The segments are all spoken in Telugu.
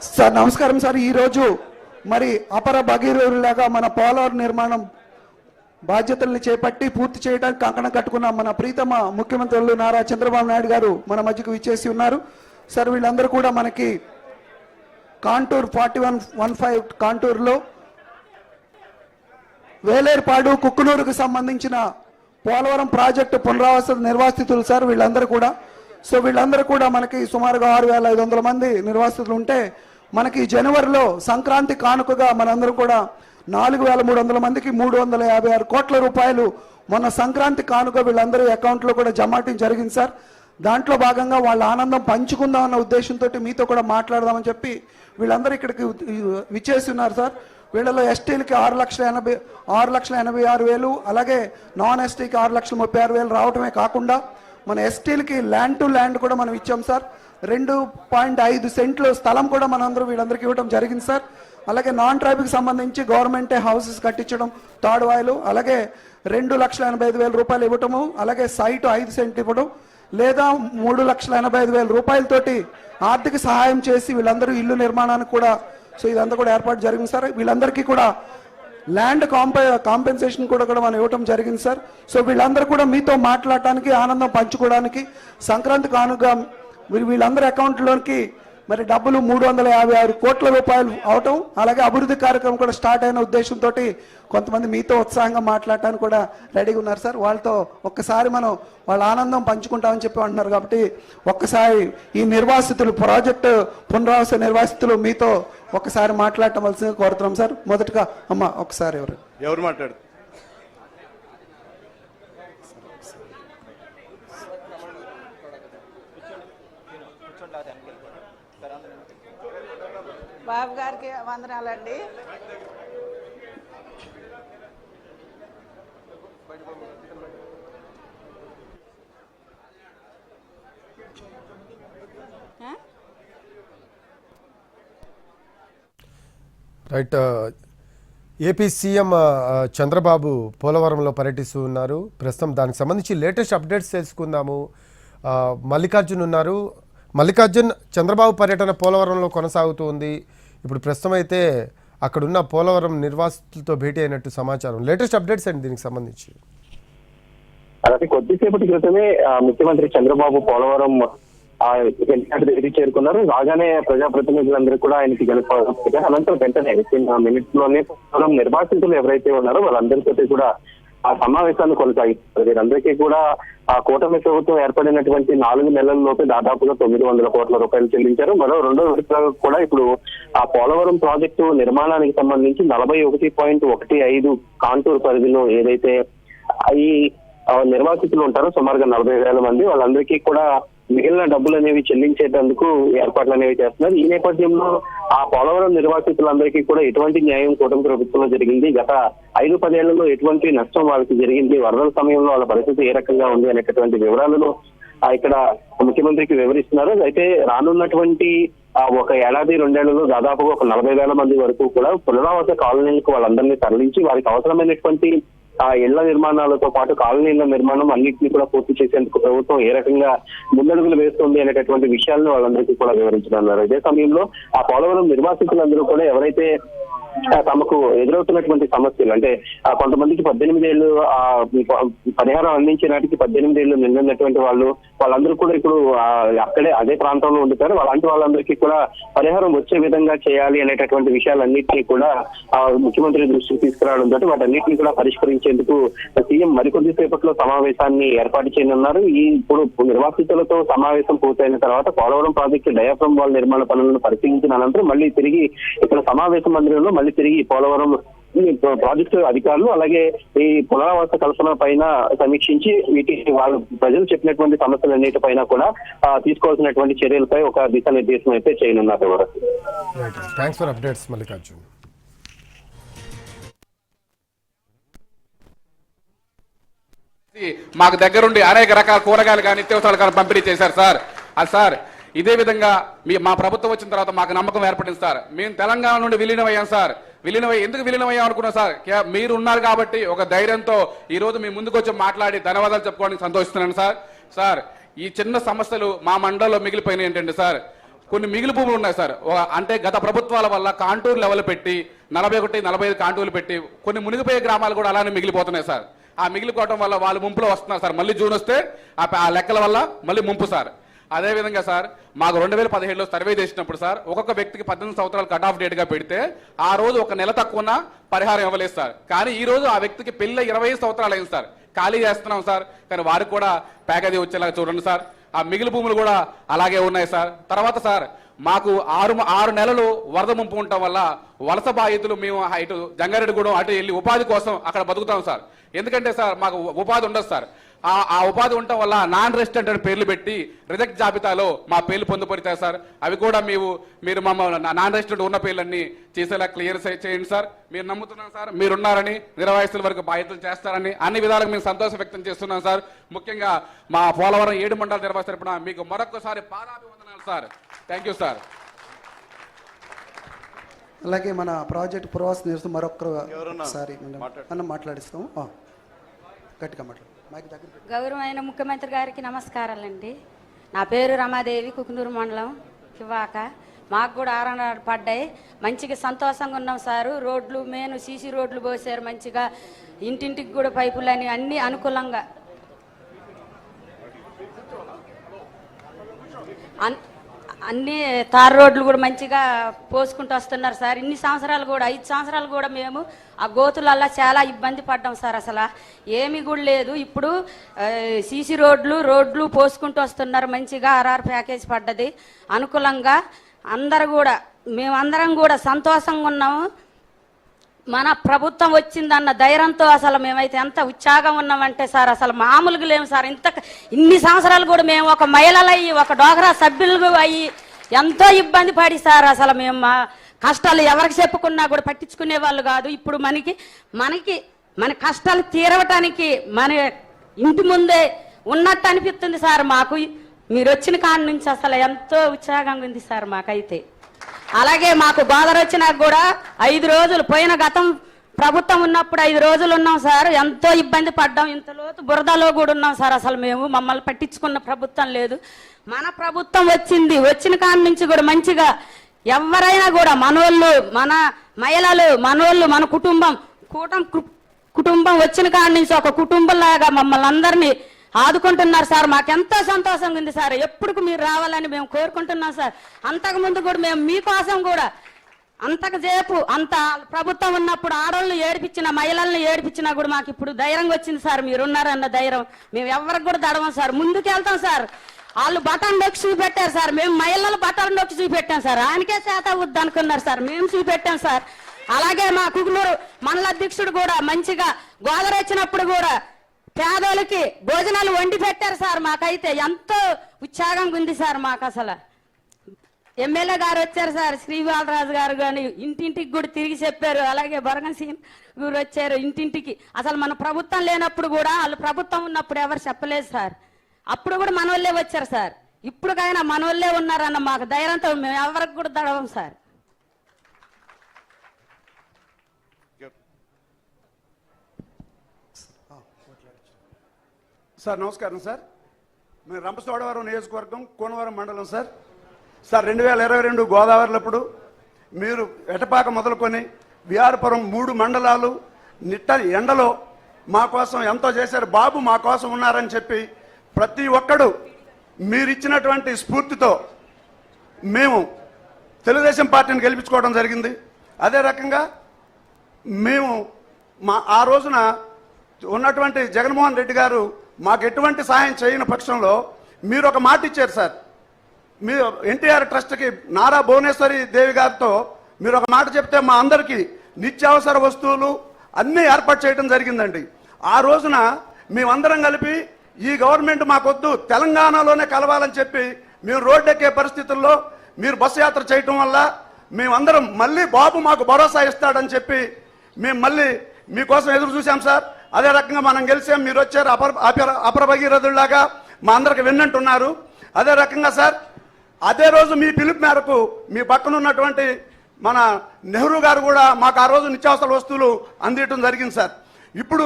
సార్ నమస్కారం సార్. ఈరోజు మరి అపర భగీరథులాగా మన పోలవరం నిర్మాణం బాధ్యతల్ని చేపట్టి పూర్తి చేయడానికి కంకణం కట్టుకున్న మన ప్రీతమ ముఖ్యమంత్రులు నారా చంద్రబాబు నాయుడు గారు మన మధ్యకు విచ్చేసి ఉన్నారు. సార్ వీళ్ళందరూ కూడా మనకి కాంటూర్ 4115 కాంటూర్లో వేలేరుపాడు కుక్కునూరుకు సంబంధించిన పోలవరం ప్రాజెక్టు పునరావాస నిర్వాసితులు సార్ వీళ్ళందరూ కూడా. సో వీళ్ళందరూ కూడా మనకి సుమారుగా 6500 మంది నిర్వాసితులు ఉంటే మనకి జనవరిలో సంక్రాంతి కానుకగా మనందరూ కూడా 4300 మందికి 356 కోట్ల రూపాయలు మొన్న సంక్రాంతి కానుక వీళ్ళందరూ అకౌంట్లో కూడా జమ చేయడం జరిగింది సార్. దాంట్లో భాగంగా వాళ్ళ ఆనందం పంచుకుందాం అన్న ఉద్దేశంతో మీతో కూడా మాట్లాడదామని చెప్పి వీళ్ళందరూ ఇక్కడికి విచ్చేసి ఉన్నారు సార్. వీళ్ళలో ఎస్టీలకి 6,86,000, అలాగే నాన్ ఎస్టీకి 6,36,000 రావటమే కాకుండా మన ఎస్టీలకి ల్యాండ్ టు ల్యాండ్ కూడా మనం ఇచ్చాం సార్. 2.5 సెంట్లు స్థలం కూడా మనందరూ వీళ్ళందరికీ ఇవ్వడం జరిగింది సార్. అలాగే నాన్ ట్రైబ్కి సంబంధించి గవర్నమెంటే హౌసెస్ కట్టించడం తాడువాయిలు, అలాగే 2,85,000 రూపాయలు ఇవ్వటము, అలాగే సైట్ 5 సెంట్లు ఇవ్వడం, లేదా 3,85,000 రూపాయలతోటి ఆర్థిక సహాయం చేసి వీళ్ళందరూ ఇల్లు నిర్మాణానికి కూడా సో ఇదంతా కూడా ఏర్పాటు జరిగింది సార్. వీళ్ళందరికీ కూడా ల్యాండ్ కాంపెన్సేషన్ కూడా మనం ఇవ్వటం జరిగింది సార్. సో వీళ్ళందరూ కూడా మీతో మాట్లాడటానికి ఆనందం పంచుకోవడానికి సంక్రాంతి కానుక వీళ్ళందరి అకౌంట్లోకి మరి డబ్బులు 356 కోట్ల రూపాయలు అవటం, అలాగే అభివృద్ధి కార్యక్రమం కూడా స్టార్ట్ అయిన ఉద్దేశంతో కొంతమంది మీతో ఉత్సాహంగా మాట్లాడటానికి కూడా రెడీగా ఉన్నారు సార్. వాళ్ళతో ఒక్కసారి మనం వాళ్ళ ఆనందం పంచుకుంటామని చెప్పి అంటున్నారు కాబట్టి ఒక్కసారి ఈ నిర్వాసితులు ప్రాజెక్టు పునరావాస నిర్వాసితులు మీతో ఒక్కసారి మాట్లాడటవలసిందిగా కోరుతున్నాం సార్. మొదటగా అమ్మ ఒకసారి ఎవరు మాట్లాడు బాబు గారికి వందనాలండి. రైట్. ఏపీ సీఎం చంద్రబాబు పోలవరంలో పర్యటిస్తూ ఉన్నారు. ప్రస్తుతం దానికి సంబంధించి లేటెస్ట్ అప్డేట్స్ తెలుసుకుందాము. మల్లికార్జున్ ఉన్నారు. మల్లికార్జున్, చంద్రబాబు పర్యటన పోలవరంలో కొనసాగుతూ ఉంది. ఇప్పుడు ప్రస్తుతం అయితే అక్కడున్న పోలవరం నిర్వాసితులతో భేటీ అయినట్టు సమాచారం. లేటెస్ట్ అప్డేట్స్ అండి దీనికి సంబంధించి. అలాగే కొద్దిసేపటి క్రితమే ముఖ్యమంత్రి చంద్రబాబు పోలవరం దగ్గరికి చేరుకున్నారు. రాగానే ప్రజాప్రతినిధులందరూ కూడా ఆయనకి గెలుపు అనంతరం వెంటనే మినిట్స్ లోనే పోలవరం నిర్వాసితులు ఎవరైతే ఉన్నారో వాళ్ళందరితో కూడా ఆ సమావేశాన్ని కొనసాగిస్తారు. వీరందరికీ కూడా ఆ కూటమి ప్రభుత్వం ఏర్పడినటువంటి 4 నెలల్లోపే దాదాపుగా 900 కోట్ల రూపాయలు చెల్లించారు. మరో 2వ విడత కూడా ఇప్పుడు ఆ పోలవరం ప్రాజెక్టు నిర్మాణానికి సంబంధించి 41.15 కాంటూర్ పరిధిలో ఏదైతే ఈ నిర్వాసితులు ఉంటారో సుమారుగా 40,000 మంది, వాళ్ళందరికీ కూడా మిగిలిన డబ్బులు అనేవి చెల్లించేటందుకు ఏర్పాట్లు అనేవి చేస్తున్నారు. ఈ నేపథ్యంలో ఆ పోలవరం నిర్వాసితులందరికీ కూడా ఎటువంటి న్యాయం కూటమి ప్రభుత్వంలో జరిగింది, గత 5-10 ఏళ్లలో ఎటువంటి నష్టం వాళ్ళకి జరిగింది, వరదల సమయంలో వాళ్ళ పరిస్థితి ఏ రకంగా ఉంది అనేటటువంటి వివరాలను ఇక్కడ ముఖ్యమంత్రికి వివరిస్తున్నారు. అయితే రానున్నటువంటి 1 ఏడాది 2 ఏళ్లలో దాదాపుగా ఒక 40,000 మంది వరకు కూడా పునరావాస కాలనీలకు వాళ్ళందరినీ తరలించి వారికి అవసరమైనటువంటి ఇళ్ల నిర్మాణాలతో పాటు కాలనీల నిర్మాణం అన్నింటినీ కూడా పూర్తి చేసేందుకు ప్రభుత్వం ఏ రకంగా ముందడుగులు వేస్తుంది అనేటటువంటి విషయాలను వాళ్ళందరికీ కూడా వివరించనున్నారు. ఇదే సమయంలో ఆ పోలవరం నిర్వాసితులందరూ కూడా ఎవరైతే తమకు ఎదురవుతున్నటువంటి సమస్యలు అంటే కొంతమందికి 18 ఏళ్ళు పరిహారం అందించే నాటికి 18 ఏళ్ళు నిండినటువంటి వాళ్ళందరూ కూడా ఇప్పుడు అక్కడే అదే ప్రాంతంలో ఉండుతారు. అలాంటి వాళ్ళందరికీ కూడా పరిహారం వచ్చే విధంగా చేయాలి అనేటటువంటి విషయాలన్నింటినీ కూడా ముఖ్యమంత్రి దృష్టికి తీసుకురావడంతో వాటన్నింటినీ కూడా పరిష్కరించేందుకు సీఎం మరికొద్ది సేపట్లో సమావేశాన్ని ఏర్పాటు చేయనున్నారు. ఇప్పుడు నిర్వాసితులతో సమావేశం పూర్తయిన తర్వాత పోలవరం ప్రాజెక్టు డయాఫ్రమ్ వాల్ నిర్మాణ పనులను పరిశీలించిన అనంతరం మళ్ళీ తిరిగి ఇక్కడ సమావేశ మందిరంలో తిరిగి పోలవరం ప్రాజెక్టు అధికారులు అలాగే ఈ పునరావాస కల్పన పైన సమీక్షించి వీటిని వాళ్ళు ప్రజలు చెప్పినటువంటి సమస్యలన్నిటి పైన కూడా తీసుకోవాల్సినటువంటి చర్యలపై ఒక దిశానిర్దేశం అయితే చేయనున్నారు. Thanks for updates Mallikarjun. మాకు దగ్గరుండి అనేక రకాల కూరగాయలు కానీ నిత్యావసరాలు కానీ పంపిణీ చేశారు సార్. సార్ ఇదే విధంగా మా ప్రభుత్వం వచ్చిన తర్వాత మాకు నమ్మకం ఏర్పడింది సార్. మేము తెలంగాణ నుండి విలీనమయ్యాం సార్. ఎందుకు విలీనమయ్యాం అనుకున్నాం సార్, మీరు ఉన్నారు కాబట్టి ఒక ధైర్యంతో ఈ రోజు మీ ముందుకు వచ్చి మాట్లాడి ధన్యవాదాలు చెప్పుకోవడానికి సంతోషిస్తున్నాను సార్. ఈ చిన్న సమస్యలు మా మండలంలో మిగిలిపోయినాయి ఏంటంటే సార్, కొన్ని మిగిలి భూములు ఉన్నాయి సార్. అంటే గత ప్రభుత్వాల వల్ల కాంటూర్ లెవెల్ పెట్టి 41, 45 కాంటూర్లు పెట్టి కొన్ని మునిగిపోయే గ్రామాలు కూడా అలానే మిగిలిపోతున్నాయి సార్. ఆ మిగిలిపోవడం వల్ల వాళ్ళు ముంపులో వస్తున్నారు సార్. మళ్ళీ జూన్ వస్తే ఆ లెక్కల వల్ల మళ్ళీ ముంపు సార్. అదేవిధంగా సార్ మాకు 2017లో సర్వే చేసినప్పుడు సార్ ఒక్కొక్క వ్యక్తికి 18 సంవత్సరాలు కట్ ఆఫ్ డేట్ గా పెడితే ఆ రోజు ఒక నెల తక్కువ పరిహారం ఇవ్వలేదు సార్. కానీ ఈ రోజు ఆ వ్యక్తికి పెళ్లి 25 సంవత్సరాలు అయింది సార్. ఖాళీ చేస్తున్నాం సార్. కానీ వారికి కూడా ప్యాకేజీ వచ్చేలాగా చూడండి సార్. ఆ మిగిలి భూములు కూడా అలాగే ఉన్నాయి సార్. తర్వాత సార్ మాకు 6 నెలలు వరద ముంపు ఉండటం వల్ల వలస బాధితులు మేము ఇటు జంగారెడ్డిగూడెం అటు వెళ్ళి ఉపాధి కోసం అక్కడ బతుకుతాం సార్. ఎందుకంటే సార్ మాకు ఉపాధి ఉండదు సార్. ఆ ఉపాధి ఉండటం వల్ల నాన్ రెసిడెంట్ అని పేర్లు పెట్టి రిజెక్ట్ జాబితాలో మా పేర్లు పొందుపడతాయి సార్. అవి కూడా మీరు మమ్మల్ని నాన్ రెసిడెంట్ ఉన్న పేర్లన్నీ చేసేలా క్లియర్ చేయండి సార్. మీరు నమ్ముతున్నాం సార్ మీరున్నారని, నిర్వాసితుల వరకు బాధ్యతలు చేస్తారని అన్ని విధాలుగా మేము సంతోషం వ్యక్తం చేస్తున్నాం సార్. ముఖ్యంగా మా పోలవరం 7 మండల నిర్వాసి తరపున మీకు మరొకసారి పాదాభివందనాలు సార్. Thank you sir. అలాగే మన ప్రాజెక్ట్ పురవాస నిరసన మరొకసారి మనం మాట్లాడిస్తాం. గట్టిగా మాట్లాడు. గౌరవమైన ముఖ్యమంత్రి గారికి నమస్కారాలండి. నా పేరు రమాదేవి, కుకునూరు మండలం కివాక. మాకు కూడా 6 నెలలు పడ్డాయి. మంచిగా సంతోషంగా ఉన్నాం సారు. రోడ్లు మెయిన్ సీసీ రోడ్లు పోసారు మంచిగా. ఇంటింటికి కూడా పైపులని అన్ని అనుకూలంగా అన్ని తార్ రోడ్లు కూడా మంచిగా పోసుకుంటూ వస్తున్నారు సార్. ఇన్ని సంవత్సరాలు కూడా 5 సంవత్సరాలు కూడా మేము ఆ గోతులల్లా చాలా ఇబ్బంది పడ్డాం సార్. అసలు ఏమీ కూడా లేదు. ఇప్పుడు సీసీ రోడ్లు పోసుకుంటూ వస్తున్నారు మంచిగా. RR ప్యాకేజ్ పడ్డది అనుకూలంగా. మేమందరం కూడా సంతోషంగా ఉన్నాము. మన ప్రభుత్వం వచ్చిందన్న ధైర్యంతో అసలు మేమైతే ఎంత ఉత్సాహంగా ఉన్నామంటే సార్ అసలు మామూలుగా లేము సార్. ఇన్ని సంవత్సరాలు కూడా మేము ఒక మహిళలయ్యి ఒక డోగ్రా సభ్యులు అయ్యి ఎంతో ఇబ్బంది పడి సార్ అసలు మేము మా కష్టాలు ఎవరికి చెప్పుకున్నా కూడా పట్టించుకునే వాళ్ళు కాదు. ఇప్పుడు మన కష్టాలు తీరవటానికి మన ఇంటి ముందే ఉన్నట్టు అనిపిస్తుంది సార్ మాకు. మీరు వచ్చిన కాడి నుంచి అసలు ఎంతో ఉత్సాహంగా ఉంది సార్ మాకైతే. అలాగే మాకు గోదావరి వచ్చినాక కూడా 5 రోజులు పోయిన గతం ప్రభుత్వం ఉన్నప్పుడు 5 రోజులు ఉన్నాం సార్. ఎంతో ఇబ్బంది పడ్డాం. ఇంత లోతు బురదలో కూడా ఉన్నాం సార్. అసలు మమ్మల్ని పట్టించుకున్న ప్రభుత్వం లేదు. మన ప్రభుత్వం వచ్చిన కాడి నుంచి కూడా మంచిగా ఎవరైనా కూడా మనోళ్ళు, మన మహిళలు, మనోళ్ళు, మన కుటుంబం వచ్చిన కాడి నుంచి ఒక కుటుంబంలాగా మమ్మల్ని అందరినీ ఆదుకుంటున్నారు సార్. మాకెంతో సంతోషంగా ఉంది సార్. ఎప్పుడు మీరు రావాలని మేము కోరుకుంటున్నాం సార్. అంతకుముందు కూడా మేము మీకోసం కూడా అంత ప్రభుత్వం ఉన్నప్పుడు ఆడవాళ్ళని ఏడిపించిన, మహిళల్ని ఏడిపించినా కూడా మాకు ఇప్పుడు ధైర్యంగా వచ్చింది సార్. మీరున్నారన్న ధైర్యం మేము ఎవరికి కూడా దడవం సార్. ముందుకు వెళ్తాం సార్. వాళ్ళు బటన్ నొక్కి చూపెట్టారు సార్. మేము మహిళలు బటన్ నొక్కి చూపెట్టాం సార్. ఆయనకే చేత వద్దు అనుకున్నారు సార్. మేము చూపెట్టాం సార్. అలాగే మా కుకునూరు మండల అధ్యక్షుడు కూడా మంచిగా గోదావరి వచ్చినప్పుడు కూడా పేదోళ్ళకి భోజనాలు వండి పెట్టారు సార్. మాకైతే ఎంతో ఉత్సాహంగా ఉంది సార్. మాకు అసలు ఎమ్మెల్యే గారు వచ్చారు సార్, శ్రీవాలరాజు గారు కానీ ఇంటింటికి కూడా తిరిగి చెప్పారు. అలాగే బొరగన్ సింగ్ గారు వచ్చారు ఇంటింటికి. అసలు మన ప్రభుత్వం లేనప్పుడు కూడా వాళ్ళు ప్రభుత్వం ఉన్నప్పుడు ఎవరు చెప్పలేదు సార్. అప్పుడు కూడా మన వాళ్ళే వచ్చారు సార్. ఇప్పుడుకైనా మన వాళ్ళే ఉన్నారన్న మాకు ధైర్యంతో మేము ఎవరికి కూడా దడవం సార్. సార్ నమస్కారం సార్. మేము రంపచోడవరం నియోజకవర్గం, కోనవరం మండలం సార్. 2022 గోదావరిలప్పుడు మీరు ఎటపాక మొదలుకొని విఆర్పురం 3 మండలాలు నిట్ట ఎండలో మా కోసం ఎంతో చేశారు. బాబు మా కోసం ఉన్నారని చెప్పి ప్రతి ఒక్కడు మీరిచ్చినటువంటి స్ఫూర్తితో మేము తెలుగుదేశం పార్టీని గెలిపించుకోవడం జరిగింది. అదే రకంగా మేము ఆ రోజున ఉన్నటువంటి జగన్మోహన్ రెడ్డి గారు మాకు ఎటువంటి సహాయం చేయని పక్షంలో మీరు ఒక మాట ఇచ్చారు సార్. మీరు ఎన్టీఆర్ ట్రస్ట్కి నారా భువనేశ్వరి దేవి గారితో మీరు ఒక మాట చెప్తే మా అందరికీ నిత్యావసర వస్తువులు అన్నీ ఏర్పాటు చేయడం జరిగిందండి. ఆ రోజున మేమందరం కలిపి ఈ గవర్నమెంట్ మాకొద్దు, తెలంగాణలోనే కలవాలని చెప్పి మేము రోడ్డెక్కే పరిస్థితుల్లో మీరు బస్సు యాత్ర చేయటం వల్ల మేమందరం మళ్ళీ బాబు మాకు భరోసా ఇస్తాడని చెప్పి మేము మళ్ళీ మీకోసం ఎదురు చూసాం సార్. అదే రకంగా మనం గెలిచాం. మీరు వచ్చారు అపర భగీరథుల్లాగా మా అందరికి విన్నంటున్నారు. అదే రకంగా సార్ అదే రోజు మీ పిలుపు మేరకు మీ పక్కన ఉన్నటువంటి మన నెహ్రూ గారు కూడా మాకు ఆ రోజు నిత్యావసర వస్తువులు అందించడం జరిగింది సార్. ఇప్పుడు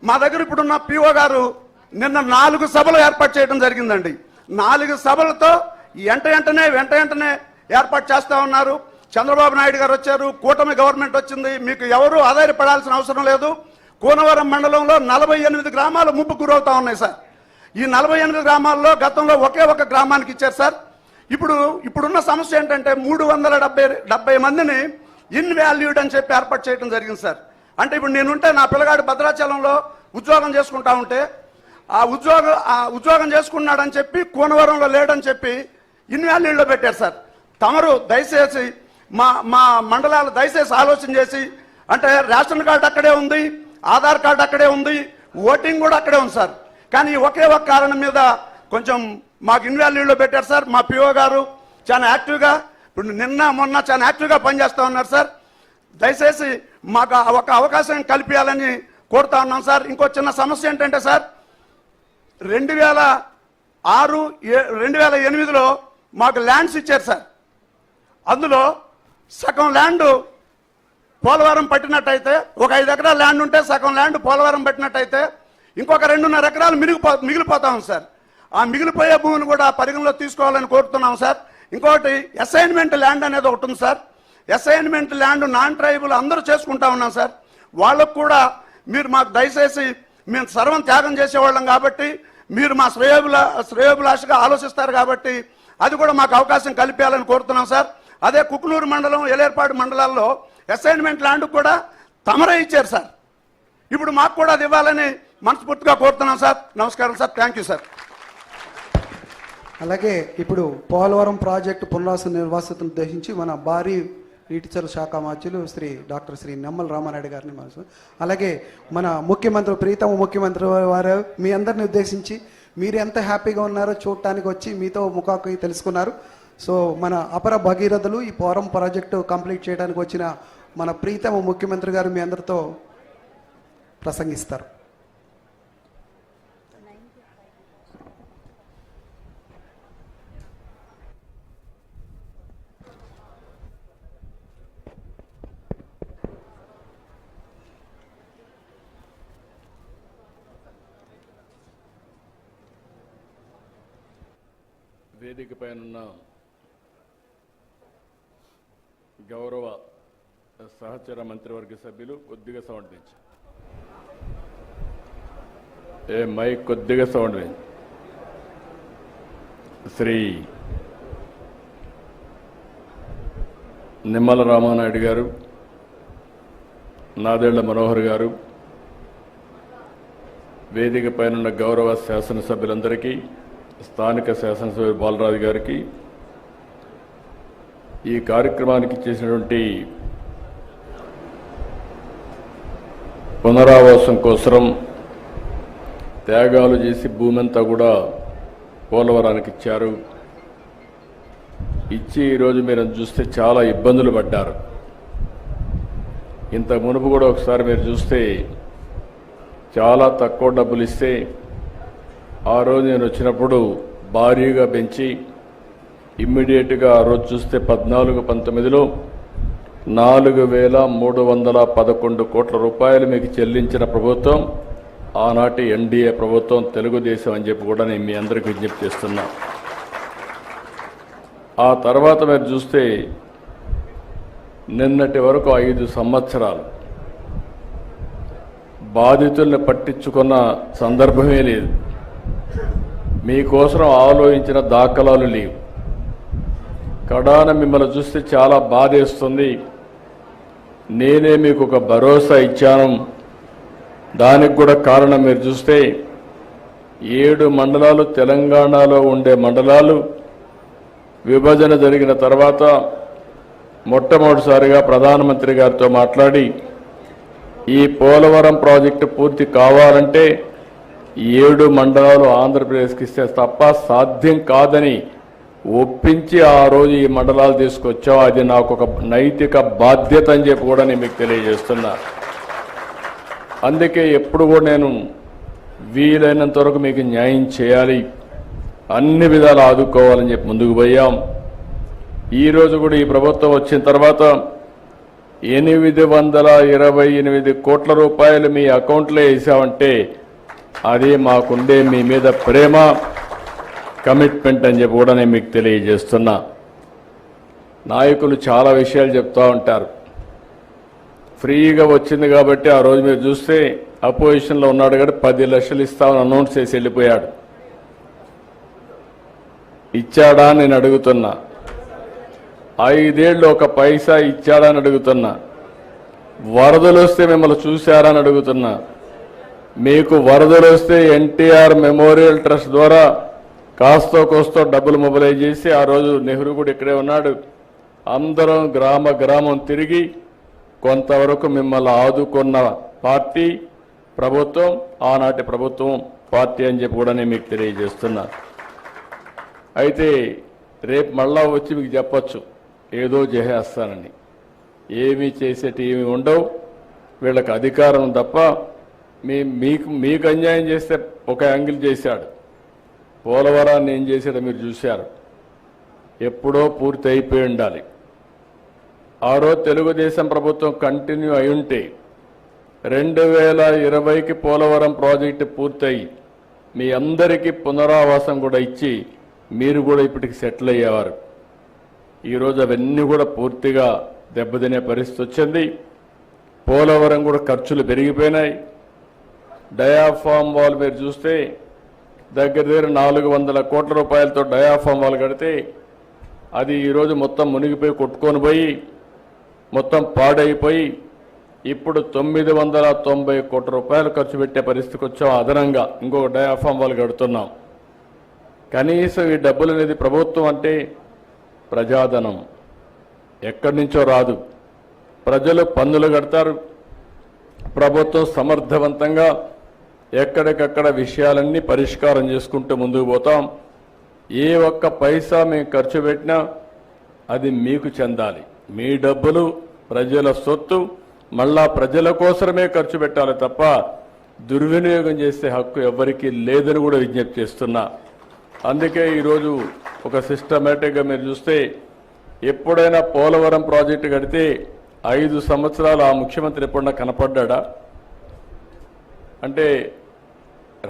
మా దగ్గర ఇప్పుడున్న పిఓ గారు నిన్న 4 సభలు ఏర్పాటు చేయడం జరిగిందండి. 4 సభలతో ఈ వెంటనే ఏర్పాటు చేస్తా ఉన్నారు. చంద్రబాబు నాయుడు గారు వచ్చారు, కూటమి గవర్నమెంట్ వచ్చింది, మీకు ఎవరు ఆధారపడాల్సిన అవసరం లేదు. కూనవరం మండలంలో 48 గ్రామాలు ముప్పు గురవుతా ఉన్నాయి సార్. ఈ 48 గ్రామాల్లో గతంలో ఒకే ఒక గ్రామానికి ఇచ్చారు సార్. ఇప్పుడున్న సమస్య ఏంటంటే 370 మందిని ఇన్వాల్యూడ్ అని చెప్పి ఏర్పాటు చేయడం జరిగింది సార్. అంటే ఇప్పుడు నేనుంటే నా పిల్లగాడు భద్రాచలంలో ఉద్యోగం చేసుకుంటా ఉంటే ఆ ఉద్యోగం చేసుకున్నాడని చెప్పి కూనవరంలో లేడని చెప్పి ఇన్వాల్యూడ్లో పెట్టారు సార్. తమరు దయచేసి మా మండలాలు దయచేసి ఆలోచన చేసి, అంటే రేషన్ కార్డు అక్కడే ఉంది, ఆధార్ కార్డు అక్కడే ఉంది, ఓటింగ్ కూడా అక్కడే ఉంది సార్. కానీ ఒకే ఒక కారణం మీద కొంచెం మాకు ఇన్వాల్యూడ్లో పెట్టారు సార్. మా పిఓ గారు చాలా యాక్టివ్గా ఇప్పుడు నిన్న మొన్న చాలా యాక్టివ్గా పనిచేస్తూ ఉన్నారు సార్. దయచేసి మాకు ఒక అవకాశం కల్పించాలని కోరుతా ఉన్నాం సార్. ఇంకో చిన్న సమస్య ఏంటంటే సార్, 2008లో మాకు ల్యాండ్స్ ఇచ్చారు సార్. అందులో సగం ల్యాండ్ పోలవరం పట్టినట్టయితే, ఒక 5 ఎకరాల ల్యాండ్ ఉంటే సగం ల్యాండ్ పోలవరం పట్టినట్టయితే ఇంకొక 2.5 ఎకరాలు మిగిలిపోతాం సార్. ఆ మిగిలిపోయే భూమిని కూడా పరిగణలో తీసుకోవాలని కోరుతున్నాం సార్. ఇంకొకటి అసైన్మెంట్ ల్యాండ్ అనేది ఒకటి ఉంది sir. Assignment land non tribal అందరూ చేసుకుంటా ఉన్నాం సార్. వాళ్ళకు కూడా మీరు మాకు దయచేసి, మేము సర్వం త్యాగం చేసేవాళ్ళం కాబట్టి మీరు మా శ్రేయోభిలాషగా ఆలోచిస్తారు కాబట్టి అది కూడా మాకు అవకాశం కల్పించాలని కోరుతున్నాం సార్. అదే కుకునూరు మండలం, ఎలేర్పాడు మండలాల్లో అసైన్మెంట్ ల్యాండ్ కూడా తమరే ఇచ్చారు సార్. ఇప్పుడు మాకు కూడా అది ఇవ్వాలని మనస్ఫూర్తిగా కోరుతున్నాం సార్. నమస్కారం సార్. Thank you sir. అలాగే ఇప్పుడు పోలవరం ప్రాజెక్టు పునరావాస నిర్వాసితులను ఉద్దేశించి మన భారీ నీటిచల శాఖ మంత్రులు డాక్టర్ శ్రీ నిమ్మల రామారెడ్డి గారిని అలాగే మన ముఖ్యమంత్రి, ప్రీతమ ముఖ్యమంత్రి వారు మీ అందరిని ఉద్దేశించి మీరు ఎంత హ్యాపీగా ఉన్నారో చూడటానికి వచ్చి మీతో ముఖాకి తెలుసుకున్నారు. సో మన అపర భగీరథులు ఈ పోలవరం ప్రాజెక్టు కంప్లీట్ చేయడానికి వచ్చిన మన ప్రీతమ ముఖ్యమంత్రి గారు మీ అందరితో ప్రసంగిస్తారు. వేదిక పైన గౌరవ సహచర మంత్రివర్గ సభ్యులు కొద్దిగా సౌండ్ పెంచి, మైక్ కొద్దిగా సౌండ్ పెంచి, శ్రీ నిమ్మల రామానాయుడు గారు, నాదెళ్ల మనోహర్ గారు, వేదిక పైన గౌరవ శాసనసభ్యులందరికీ, స్థానిక శాసనసభ్యులు బాలరాజు గారికి, ఈ కార్యక్రమానికి చేసినటువంటి పునరావాసం కోసం త్యాగాలు చేసి భూమి అంతా కూడా పోలవరానికి ఇచ్చారు. ఇచ్చి ఈరోజు మీరు చూస్తే చాలా ఇబ్బందులు పడ్డారు. ఇంత మునుపు కూడా ఒకసారి మీరు చూస్తే చాలా తక్కువ డబ్బులు ఇస్తే ఆ రోజు నేను వచ్చినప్పుడు భారీగా పెంచి ఇమ్మీడియట్గా ఆ రోజు చూస్తే 14-19లో 4,311 కోట్ల రూపాయలు మీకు చెల్లించిన ప్రభుత్వం ఆనాటి ఎన్డీఏ ప్రభుత్వం, తెలుగుదేశం అని చెప్పి కూడా నేను మీ అందరికీ విజ్ఞప్తి చేస్తున్నా. ఆ తర్వాత మీరు చూస్తే నిన్నటి వరకు 5 సంవత్సరాలు బాధితుల్ని పట్టించుకున్న సందర్భమే లేదు. మీకోసం ఆలోచించిన దాఖలాలు లేవు. కడాన మిమ్మల్ని చూస్తే చాలా బాధేస్తుంది. నేనే మీకు ఒక భరోసా ఇచ్చాను. దానికి కూడా కారణం మీరు చూస్తే 7 మండలాలు తెలంగాణలో ఉండే మండలాలు విభజన జరిగిన తర్వాత మొట్టమొదటిసారిగా ప్రధానమంత్రి గారితో మాట్లాడి ఈ పోలవరం ప్రాజెక్టు పూర్తి కావాలంటే 7 మండలాలు ఆంధ్రప్రదేశ్కి ఇస్తే తప్ప సాధ్యం కాదని ఒప్పించి ఆ రోజు ఈ మండలాలు తీసుకొచ్చాం. అది నాకు ఒక నైతిక బాధ్యత అని చెప్పి కూడా నేను మీకు తెలియజేస్తున్నా. అందుకే ఎప్పుడు కూడా నేను వీలైనంత వరకు మీకు న్యాయం చేయాలి, అన్ని విధాలు ఆదుకోవాలని చెప్పి ముందుకు పోయాం. ఈరోజు కూడా ఈ ప్రభుత్వం వచ్చిన తర్వాత 828 కోట్ల రూపాయలు మీ అకౌంట్లో వేసామంటే అది మాకుండే మీ మీద ప్రేమ. కమిట్మెంట్ అని చెప్పి కూడా నేను మీకు తెలియజేస్తున్నా. నాయకులు చాలా విషయాలు చెప్తా ఉంటారు. ఫ్రీగా వచ్చింది కాబట్టి ఆ రోజు మీరు చూస్తే అపోజిషన్లో ఉన్నాడు కాబట్టి 10 లక్షలు ఇస్తామని అనౌన్స్ చేసి వెళ్ళిపోయాడు. ఇచ్చాడా నేను అడుగుతున్నా? 5 ఏళ్ళు ఒక పైసా ఇచ్చాడా అని అడుగుతున్నా? వరదలు వస్తే మిమ్మల్ని చూశారా అని అడుగుతున్నా? మీకు వరదలు వస్తే ఎన్టీఆర్ మెమోరియల్ ట్రస్ట్ ద్వారా కాస్తో కోస్తో డబ్బులు మొబిలైజ్ చేసి ఆ రోజు నెహ్రూ కూడా ఇక్కడే ఉన్నాడు. అందరం గ్రామం తిరిగి కొంతవరకు మిమ్మల్ని ఆదుకున్న పార్టీ ప్రభుత్వం, ఆనాటి ప్రభుత్వం పార్టీ అని చెప్పి కూడా నేను మీకు తెలియజేస్తున్నా. అయితే రేపు మళ్ళా వచ్చి మీకు చెప్పచ్చు ఏదో చేసేస్తానని. ఏమీ చేసేటి ఏమి ఉండవు. వీళ్ళకి అధికారం తప్ప మీకు అన్యాయం చేస్తే ఒక యాంగిల్ చేశాడు. పోలవరాన్ని ఏం చేశాడో మీరు చూశారు. ఎప్పుడో పూర్తి అయిపోయి ఉండాలి. ఆ రోజు తెలుగుదేశం ప్రభుత్వం కంటిన్యూ అయి ఉంటే 2020కి పోలవరం ప్రాజెక్టు పూర్తయి మీ అందరికీ పునరావాసం కూడా ఇచ్చి మీరు కూడా ఇప్పటికి సెటిల్ అయ్యేవారు. ఈరోజు అవన్నీ కూడా పూర్తిగా దెబ్బతినే పరిస్థితి వచ్చింది. పోలవరం కూడా ఖర్చులు పెరిగిపోయినాయి. డయాఫామ్ వాల్ మీరు చూస్తే దగ్గర 400 కోట్ల రూపాయలతో డయాఫామ్ వాల్ కడితే అది ఈరోజు మొత్తం మునిగిపోయి కొట్టుకొని పోయి మొత్తం పాడైపోయి ఇప్పుడు 990 కోట్ల రూపాయలు ఖర్చు పెట్టే పరిస్థితికి వచ్చాం. అదనంగా ఇంకొక డయాఫామ్ వాల్ కడుతున్నాం. కనీసం ఈ డబ్బులు అనేది ప్రభుత్వం అంటే ప్రజాధనం ఎక్కడి నుంచో రాదు. ప్రజలు పన్నులు కడతారు. ప్రభుత్వం సమర్థవంతంగా ఎక్కడికక్కడ విషయాలన్నీ పరిష్కారం చేసుకుంటూ ముందుకు పోతాం. ఏ ఒక్క పైసా మేము ఖర్చు పెట్టినా అది మీకు చెందాలి. మీ డబ్బులు ప్రజల సొత్తు, మళ్ళా ప్రజల కోసమే ఖర్చు పెట్టాలి తప్ప దుర్వినియోగం చేసే హక్కు ఎవరికీ లేదని కూడా విజ్ఞప్తి చేస్తున్నా. అందుకే ఈరోజు ఒక సిస్టమేటిక్గా మీరు చూస్తే ఎప్పుడైనా పోలవరం ప్రాజెక్టు కడితే 5 సంవత్సరాలు ఆ ముఖ్యమంత్రి ఎప్పుడన్నా కనపడ్డా? అంటే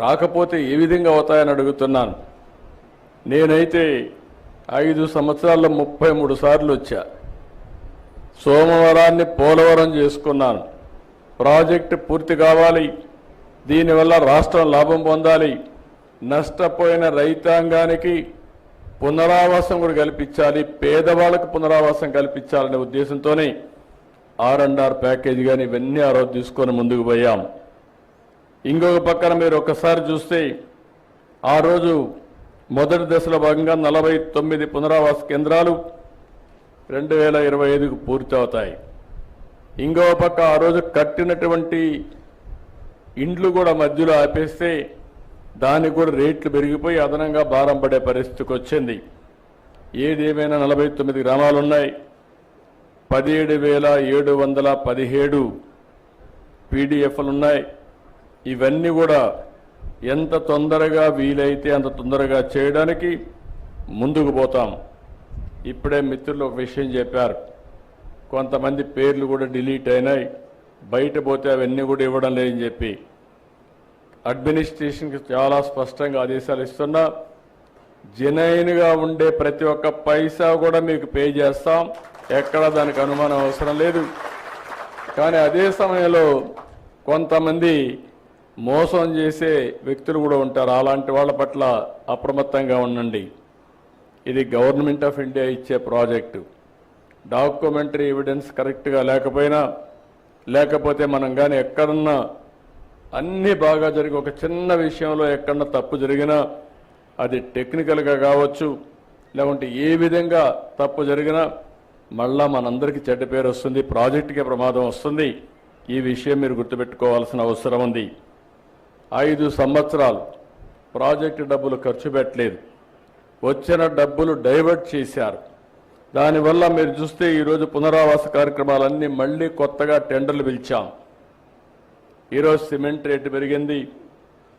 రాకపోతే ఏ విధంగా అవుతాయని అడుగుతున్నాను. నేనైతే 5 సంవత్సరాల్లో 33 సార్లు వచ్చా. సోమవారాన్ని పోలవరం చేసుకున్నాను. ప్రాజెక్టు పూర్తి కావాలి, దీనివల్ల రాష్ట్రం లాభం పొందాలి, నష్టపోయిన రైతాంగానికి పునరావాసం కూడా కల్పించాలి, పేదవాళ్లకు పునరావాసం కల్పించాలనే ఉద్దేశంతోనే R&R ప్యాకేజీ కానీ ఇవన్నీ ఆ రోజు తీసుకొని ముందుకు పోయాం. ఇంకొక పక్కన మీరు ఒకసారి చూస్తే ఆ రోజు మొదటి దశలో భాగంగా 49 పునరావాస కేంద్రాలు 2025కు పూర్తి అవుతాయి. ఇంకో పక్క ఆ రోజు కట్టినటువంటి ఇండ్లు కూడా మధ్యలో ఆపేస్తే దానికి కూడా రేట్లు పెరిగిపోయి అదనంగా భారం పడే పరిస్థితికి వచ్చింది. ఏదేమైనా 49 గ్రామాలు ఉన్నాయి. 17,717 పీడిఎఫ్లు ఉన్నాయి. ఇవన్నీ కూడా ఎంత తొందరగా వీలైతే అంత తొందరగా చేయడానికి ముందుకు పోతాం. ఇప్పుడే మిత్రులు ఒక విషయం చెప్పారు, కొంతమంది పేర్లు కూడా డిలీట్ అయినాయి, బయట పోతే అవన్నీ కూడా ఇవ్వడం లేదని చెప్పి అడ్మినిస్ట్రేషన్కి చాలా స్పష్టంగా ఆదేశాలు ఇస్తున్నా. జెన్యూన్గా ఉండే ప్రతి ఒక్క పైసా కూడా మీకు పే చేస్తాం, ఎక్కడ దానికి అనుమానం అవసరం లేదు. కానీ అదే సమయంలో కొంతమంది మోసం చేసే వ్యక్తులు కూడా ఉంటారు. అలాంటి వాళ్ళ పట్ల అప్రమత్తంగా ఉండండి. ఇది గవర్నమెంట్ ఆఫ్ ఇండియా ఇచ్చే ప్రాజెక్టు. డాక్యుమెంటరీ ఎవిడెన్స్ కరెక్ట్గా లేకపోతే మనం కానీ ఎక్కడన్నా అన్నీ బాగా జరిగి ఒక చిన్న విషయంలో ఎక్కడన్నా తప్పు జరిగినా అది టెక్నికల్గా కావచ్చు, లేకుంటే ఏ విధంగా తప్పు జరిగినా మళ్ళా మనందరికీ చెడ్డ పేరు వస్తుంది, ప్రాజెక్టుకే ప్రమాదం వస్తుంది. ఈ విషయం మీరు గుర్తుపెట్టుకోవాల్సిన అవసరం ఉంది. 5 సంవత్సరాలు ప్రాజెక్టు డబ్బులు ఖర్చు పెట్టలేదు, వచ్చిన డబ్బులు డైవర్ట్ చేశారు. దానివల్ల మీరు చూస్తే ఈరోజు పునరావాస కార్యక్రమాలన్నీ మళ్ళీ కొత్తగా టెండర్లు పిలిచాం. ఈరోజు సిమెంట్ రేటు పెరిగింది,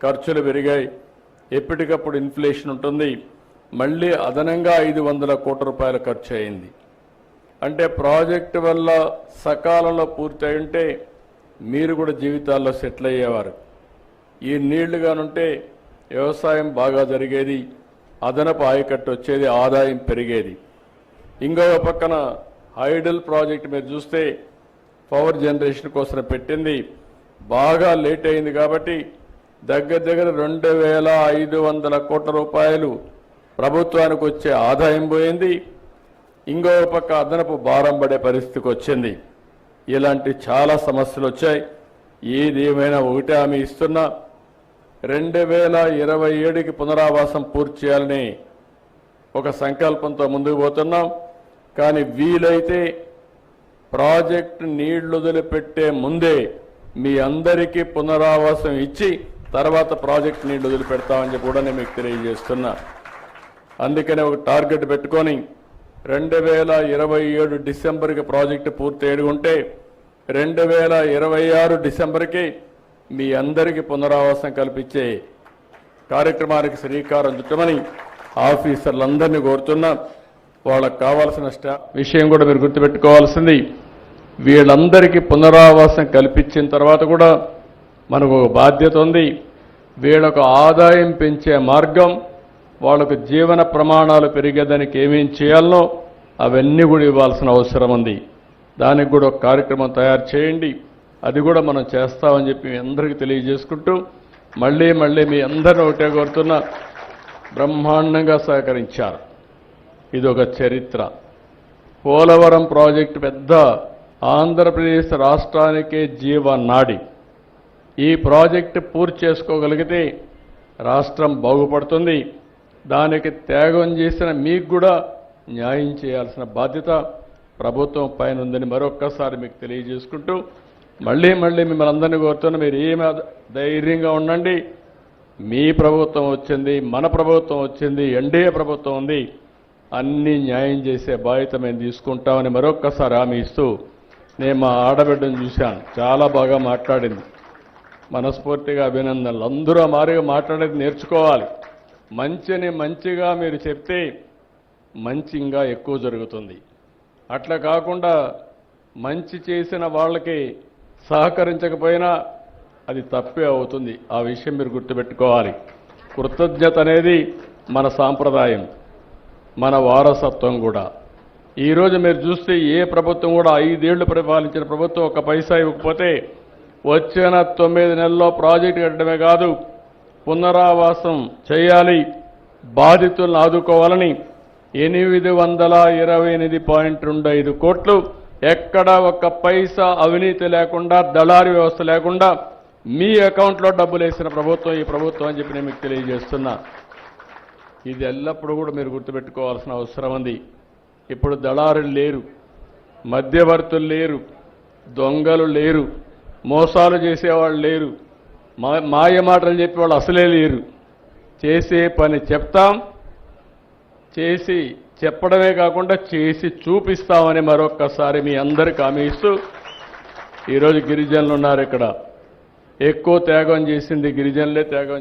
ఖర్చులు పెరిగాయి, ఎప్పటికప్పుడు ఇన్ఫ్లేషన్ ఉంటుంది. మళ్ళీ అదనంగా 500 కోట్ల రూపాయల ఖర్చు అయింది. అంటే ప్రాజెక్టు వల్ల సకాలంలో పూర్తి అయి ఉంటే మీరు కూడా జీవితాల్లో సెటిల్ అయ్యేవారు. ఈ నీళ్లుగానుంటే వ్యవసాయం బాగా జరిగేది, అదనపు ఆయకట్టు వచ్చేది, ఆదాయం పెరిగేది. ఇంకొక పక్కన హైడల్ ప్రాజెక్ట్ మీరు చూస్తే పవర్ జనరేషన్ కోసం పెట్టింది, బాగా లేట్ అయింది కాబట్టి దగ్గర దగ్గర 2,500 కోట్ల రూపాయలు ప్రభుత్వానికి వచ్చే ఆదాయం పోయింది. ఇంకో పక్క అదనపు భారం పడే పరిస్థితికి వచ్చింది. ఇలాంటి చాలా సమస్యలు వచ్చాయి. ఏది ఏమైనా ఒకటే హామీ ఇస్తున్నా, 2027కి పునరావాసం పూర్తి చేయాలని ఒక సంకల్పంతో ముందుకు పోతున్నాం. కానీ వీలైతే ప్రాజెక్టు నీళ్లు వదిలిపెట్టే ముందే మీ అందరికీ పునరావాసం ఇచ్చి తర్వాత ప్రాజెక్ట్ నీళ్లు వదిలిపెడతామని చెప్పి కూడా నేను మీకు తెలియజేస్తున్నా. అందుకనే ఒక టార్గెట్ పెట్టుకొని 2027 డిసెంబర్కి ప్రాజెక్టు పూర్తి అయ్యుంటే 2026 డిసెంబర్కి మీ అందరికీ పునరావాసం కల్పించే కార్యక్రమానికి శ్రీకారం చుట్టమని ఆఫీసర్లందరినీ కోరుతున్నా. వాళ్ళకు కావాల్సిన విషయం కూడా మీరు గుర్తుపెట్టుకోవాల్సింది, వీళ్ళందరికీ పునరావాసం కల్పించిన తర్వాత కూడా మనకు ఒక బాధ్యత ఉంది. వీళ్ళకు ఆదాయం పెంచే మార్గం, వాళ్ళకు జీవన ప్రమాణాలు పెరిగేదానికి ఏమేం చేయాలనో అవన్నీ కూడా ఇవ్వాల్సిన అవసరం ఉంది. దానికి కూడా ఒక కార్యక్రమం తయారు చేయండి. అది కూడా మనం చేస్తామని చెప్పి మీ అందరికీ తెలియజేసుకుంటూ మళ్ళీ మీ అందరిని ఒకటే కోరుతున్నా, బ్రహ్మాండంగా సహకరించారు. ఇది ఒక చరిత్ర. పోలవరం ప్రాజెక్టు పెద్ద ఆంధ్రప్రదేశ్ రాష్ట్రానికే జీవనాడి. ఈ ప్రాజెక్టు పూర్తి చేసుకోగలిగితే రాష్ట్రం బాగుపడుతుంది. దానికి త్యాగం చేసిన మీకు కూడా న్యాయం చేయాల్సిన బాధ్యత ప్రభుత్వం పైన ఉందని మరొక్కసారి మీకు తెలియజేసుకుంటూ మళ్ళీ మిమ్మల్ని అందరినీ కోరుతున్నా, మీరు ఏమి ధైర్యంగా ఉండండి. మీ ప్రభుత్వం వచ్చింది, మన ప్రభుత్వం వచ్చింది, ఎన్డీఏ ప్రభుత్వం ఉంది, అన్ని న్యాయం చేసే బాధ్యత మేము తీసుకుంటామని మరొక్కసారి హామీ ఇస్తూ, నేను మా ఆడబిడ్డను చూశాను, చాలా బాగా మాట్లాడింది. మనస్ఫూర్తిగా అభినందనలు. అందరూ మారిగా మాట్లాడేది నేర్చుకోవాలి. మంచిని మంచిగా మీరు చెప్తే మంచి ఇంకా ఎక్కువ జరుగుతుంది. అట్లా కాకుండా మంచి చేసిన వాళ్ళకి సహకరించకపోయినా అది తప్పే అవుతుంది. ఆ విషయం మీరు గుర్తుపెట్టుకోవాలి. కృతజ్ఞత అనేది మన సాంప్రదాయం, మన వారసత్వం కూడా. ఈరోజు మీరు చూస్తే ఏ ప్రభుత్వం కూడా 5 ఏళ్లు పరిపాలించిన ప్రభుత్వం ఒక పైసా ఇవ్వకపోతే వచ్చిన 9 నెలల్లో ప్రాజెక్టు కట్టడమే కాదు, పునరావాసం చేయాలి, బాధితులను ఆదుకోవాలని 828.25 కోట్లు ఎక్కడ ఒక్క పైసా అవినీతి లేకుండా, దళారీ వ్యవస్థ లేకుండా మీ అకౌంట్లో డబ్బులు వేసిన ప్రభుత్వం ఈ ప్రభుత్వం అని చెప్పి నేను మీకు తెలియజేస్తున్నా. ఇది ఎల్లప్పుడూ కూడా మీరు గుర్తుపెట్టుకోవాల్సిన అవసరం ఉంది. ఇప్పుడు దళారులు లేరు, మధ్యవర్తులు లేరు, దొంగలు లేరు, మోసాలు చేసేవాళ్ళు లేరు, మాయ మాటలు చెప్పేవాళ్ళు అసలే లేరు. చేసే పని చెప్తాం, చేసి చెప్పడమే కాకుండా చేసి చూపిస్తామని మరొక్కసారి మీ అందరికీ హామీ ఇస్తూ, ఈరోజు గిరిజనులు ఉన్నారు ఇక్కడ. ఎక్కువ త్యాగం చేసింది గిరిజనులే త్యాగం